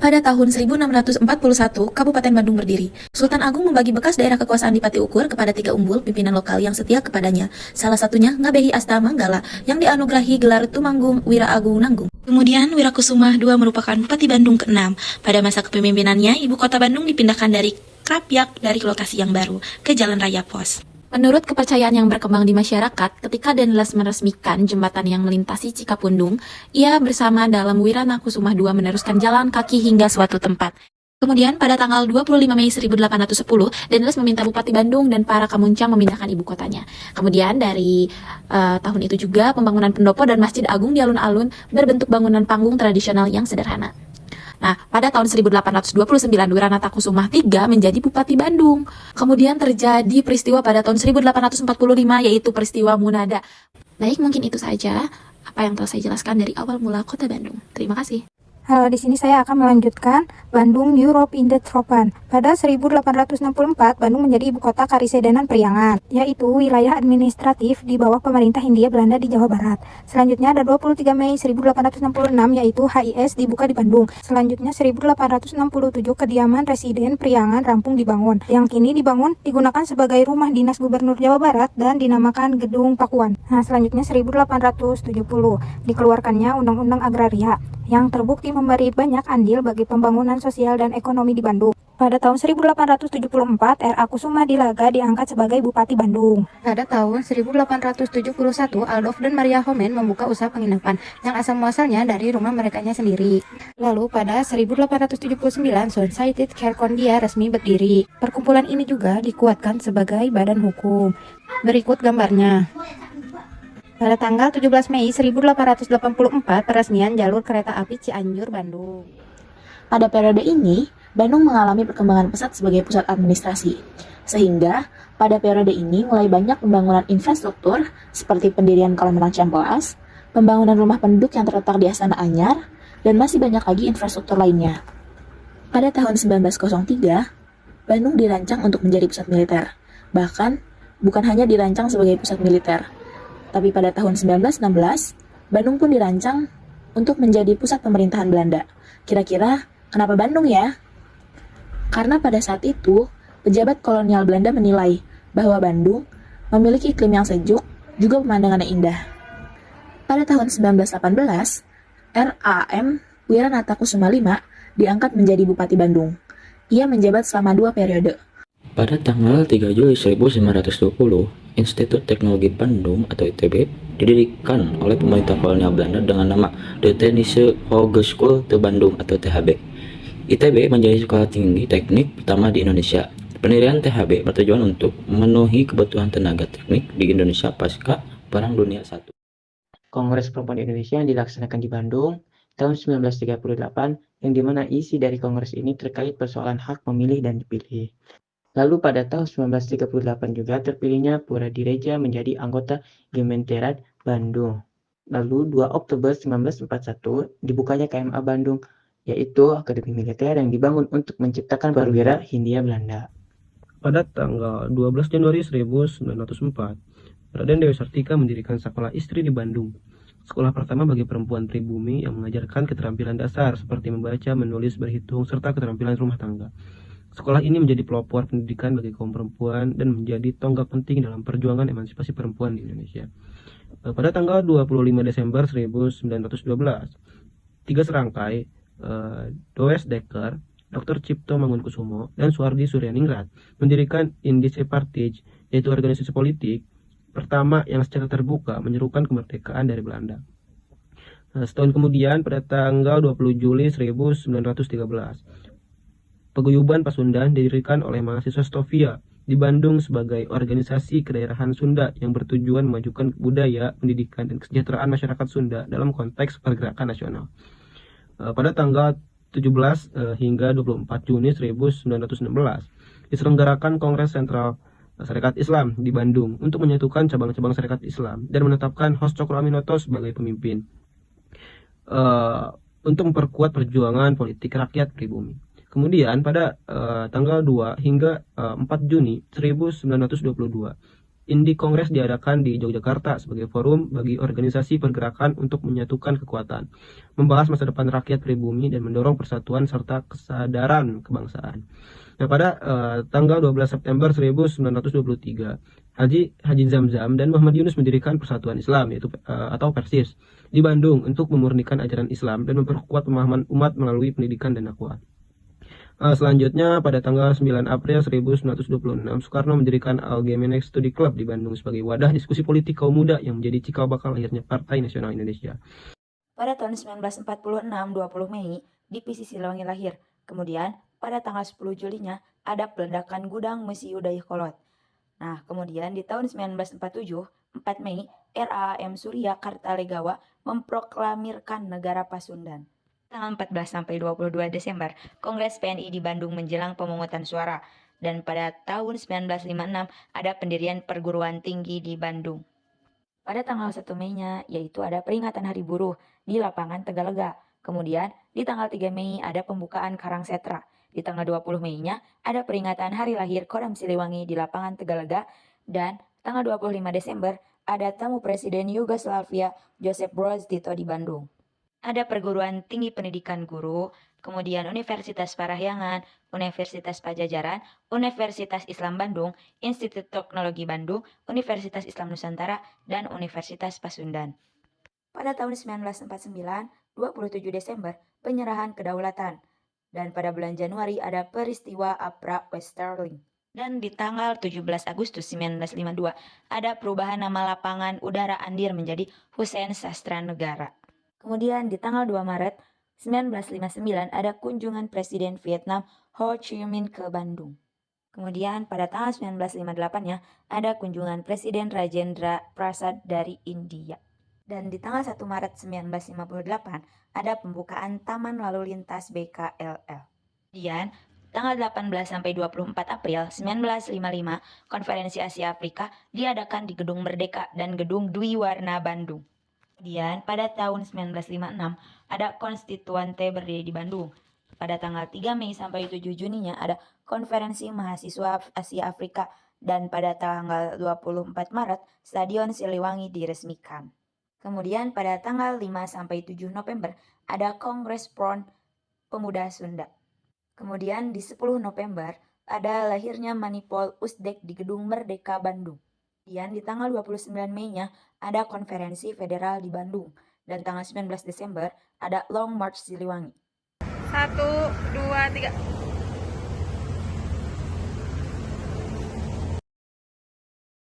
Pada tahun 1641, Kabupaten Bandung berdiri. Sultan Agung membagi bekas daerah kekuasaan di Pati Ukur kepada 3 umbul pimpinan lokal yang setia kepadanya. Salah satunya Ngabehi Asta Manggala yang dianugerahi gelar Tumanggung Wira Agung Nanggung. Kemudian Wirakusuma II merupakan Bupati Bandung ke-6. Pada masa kepemimpinannya, ibu kota Bandung dipindahkan dari Krapyak dari lokasi yang baru ke Jalan Raya Pos. Menurut kepercayaan yang berkembang di masyarakat, ketika Danelas meresmikan jembatan yang melintasi Cikapundung, ia bersama dalam Wiranakusuma II meneruskan jalan kaki hingga suatu tempat. Kemudian pada tanggal 25 Mei 1810, Danelas meminta Bupati Bandung dan para Kamuncang memindahkan ibu kotanya. Kemudian dari tahun itu juga pembangunan pendopo dan Masjid Agung di alun-alun berbentuk bangunan panggung tradisional yang sederhana. Nah, pada tahun 1829, Wiranatakusuma III menjadi Bupati Bandung. Kemudian terjadi peristiwa pada tahun 1845, yaitu peristiwa Munada. Baik, mungkin itu saja apa yang telah saya jelaskan dari awal mula kota Bandung. Terima kasih. Halo, di sini saya akan melanjutkan Bandung Europe in the Tropan. Pada 1864, Bandung menjadi ibu kota Karisedenan Priangan, yaitu wilayah administratif di bawah pemerintah Hindia Belanda di Jawa Barat. Selanjutnya ada 23 Mei 1866, yaitu HIS dibuka di Bandung. Selanjutnya 1867, kediaman Residen Priangan rampung dibangun, yang kini digunakan sebagai rumah dinas Gubernur Jawa Barat dan dinamakan Gedung Pakuan. Nah, selanjutnya 1870, dikeluarkannya Undang-Undang Agraria, yang terbukti memberi banyak andil bagi pembangunan sosial dan ekonomi di Bandung. Pada tahun 1874, R.A. Kusuma Dilaga diangkat sebagai Bupati Bandung. Pada tahun 1871, Adolf dan Maria Homen membuka usaha penginapan yang asal-muasalnya dari rumah merekanya sendiri. Lalu pada 1879, Society Kerkondia resmi berdiri. Perkumpulan ini juga dikuatkan sebagai badan hukum. Berikut gambarnya. Pada tanggal 17 Mei 1884, peresmian jalur kereta api Cianjur, Bandung. Pada periode ini, Bandung mengalami perkembangan pesat sebagai pusat administrasi. Sehingga, pada periode ini mulai banyak pembangunan infrastruktur seperti pendirian kolam renang Cihampelas, pembangunan rumah penduduk yang terletak di Astana Anyar, dan masih banyak lagi infrastruktur lainnya. Pada tahun 1903, Bandung dirancang untuk menjadi pusat militer. Bahkan, bukan hanya dirancang sebagai pusat militer, tapi pada tahun 1916, Bandung pun dirancang untuk menjadi pusat pemerintahan Belanda. Kira-kira, kenapa Bandung ya? Karena pada saat itu, pejabat kolonial Belanda menilai bahwa Bandung memiliki iklim yang sejuk, juga pemandangan yang indah. Pada tahun 1918, R.A.M. Wiranatakusuma V diangkat menjadi Bupati Bandung. Ia menjabat selama 2 periode. Pada tanggal 3 Juli 1920, Institut Teknologi Bandung atau ITB didirikan oleh pemerintah kolonial Belanda dengan nama De Technische Hogeschool te Bandung atau THB. ITB menjadi sekolah tinggi teknik pertama di Indonesia. Pendirian THB bertujuan untuk memenuhi kebutuhan tenaga teknik di Indonesia pasca Perang Dunia I. Kongres Perempuan Indonesia yang dilaksanakan di Bandung tahun 1938, yang dimana isi dari kongres ini terkait persoalan hak memilih dan dipilih. Lalu pada tahun 1938 juga terpilihnya Pura Direja menjadi anggota Gementeran Bandung. Lalu 2 Oktober 1941 dibukanya KMA Bandung, yaitu Akademi Militer yang dibangun untuk menciptakan perwira Hindia Belanda. Pada tanggal 12 Januari 1904, Raden Dewi Sartika mendirikan sekolah istri di Bandung. Sekolah pertama bagi perempuan pribumi yang mengajarkan keterampilan dasar seperti membaca, menulis, berhitung, serta keterampilan rumah tangga. Sekolah ini menjadi pelopor pendidikan bagi kaum perempuan dan menjadi tonggak penting dalam perjuangan emansipasi perempuan di Indonesia. Pada tanggal 25 Desember 1912, 3 serangkai Does Dekker, Dr. Cipto Mangunkusumo, dan Suwardi Suryaningrat mendirikan Indische Partij, yaitu organisasi politik pertama yang secara terbuka menyerukan kemerdekaan dari Belanda. Setahun kemudian, pada tanggal 20 Juli 1913, Paguyuban Pasundan didirikan oleh mahasiswa Stovia di Bandung sebagai organisasi kedaerahan Sunda yang bertujuan memajukan budaya, pendidikan, dan kesejahteraan masyarakat Sunda dalam konteks pergerakan nasional. Pada tanggal 17 hingga 24 Juni 1916 diselenggarakan Kongres Sentral Sarekat Islam di Bandung untuk menyatukan cabang-cabang Sarekat Islam dan menetapkan Hos Cokro Aminoto sebagai pemimpin untuk memperkuat perjuangan politik rakyat pribumi. Kemudian pada tanggal 2 hingga 4 Juni 1922, Indi Kongres diadakan di Yogyakarta sebagai forum bagi organisasi pergerakan untuk menyatukan kekuatan, membahas masa depan rakyat pribumi dan mendorong persatuan serta kesadaran kebangsaan. Nah, pada tanggal 12 September 1923, Haji Zamzam dan Muhammad Yunus mendirikan Persatuan Islam yaitu atau Persis di Bandung untuk memurnikan ajaran Islam dan memperkuat pemahaman umat melalui pendidikan dan dakwah. Selanjutnya, pada tanggal 9 April 1926, Soekarno mendirikan Algemene Studi Club di Bandung sebagai wadah diskusi politik kaum muda yang menjadi cikal bakal lahirnya Partai Nasional Indonesia. Pada tahun 1946, 20 Mei, Divisi Siliwangi lahir. Kemudian, pada tanggal 10 Julinya, ada peledakan gudang Mesiu Dayakolot. Nah, kemudian di tahun 1947, 4 Mei, RAAM Surya Kartalegawa memproklamirkan negara Pasundan. Tanggal 14 sampai 22 Desember, Kongres PNI di Bandung menjelang pemungutan suara. Dan pada tahun 1956 ada pendirian perguruan tinggi di Bandung. Pada tanggal 1 Mei-nya, yaitu ada peringatan Hari Buruh di lapangan Tegalega. Kemudian di tanggal 3 Mei ada pembukaan Karangsetra. Di tanggal 20 Mei-nya ada peringatan Hari Lahir Kodam Siliwangi di lapangan Tegalega. Dan tanggal 25 Desember ada tamu Presiden Yugoslavia Josip Broz Tito di Bandung. Ada perguruan tinggi pendidikan guru, kemudian Universitas Parahyangan, Universitas Pajajaran, Universitas Islam Bandung, Institut Teknologi Bandung, Universitas Islam Nusantara, dan Universitas Pasundan. Pada tahun 1949, 27 Desember, penyerahan kedaulatan. Dan pada bulan Januari ada peristiwa Abra Westerling. Dan di tanggal 17 Agustus 1952, ada perubahan nama lapangan udara Andir menjadi Hussein Sastra Negara. Kemudian di tanggal 2 Maret 1959 ada kunjungan Presiden Vietnam Ho Chi Minh ke Bandung. Kemudian pada tanggal 1958-nya ada kunjungan Presiden Rajendra Prasad dari India. Dan di tanggal 1 Maret 1958 ada pembukaan Taman Lalu Lintas BKLL. Kemudian tanggal 18 sampai 24 April 1955 Konferensi Asia Afrika diadakan di Gedung Merdeka dan Gedung Dwi Warna Bandung. Kemudian pada tahun 1956 ada Konstituante berdiri di Bandung. Pada tanggal 3 Mei sampai 7 Juninya ada Konferensi Mahasiswa Asia Afrika dan pada tanggal 24 Maret Stadion Siliwangi diresmikan. Kemudian pada tanggal 5 sampai 7 November ada Kongres PRON Pemuda Sunda. Kemudian di 10 November ada lahirnya Manipol Usdek di Gedung Merdeka Bandung. Kemudian di tanggal 29 Mei-nya ada konferensi federal di Bandung. Dan tanggal 19 Desember ada Long March Siliwangi. 1, 2, 3.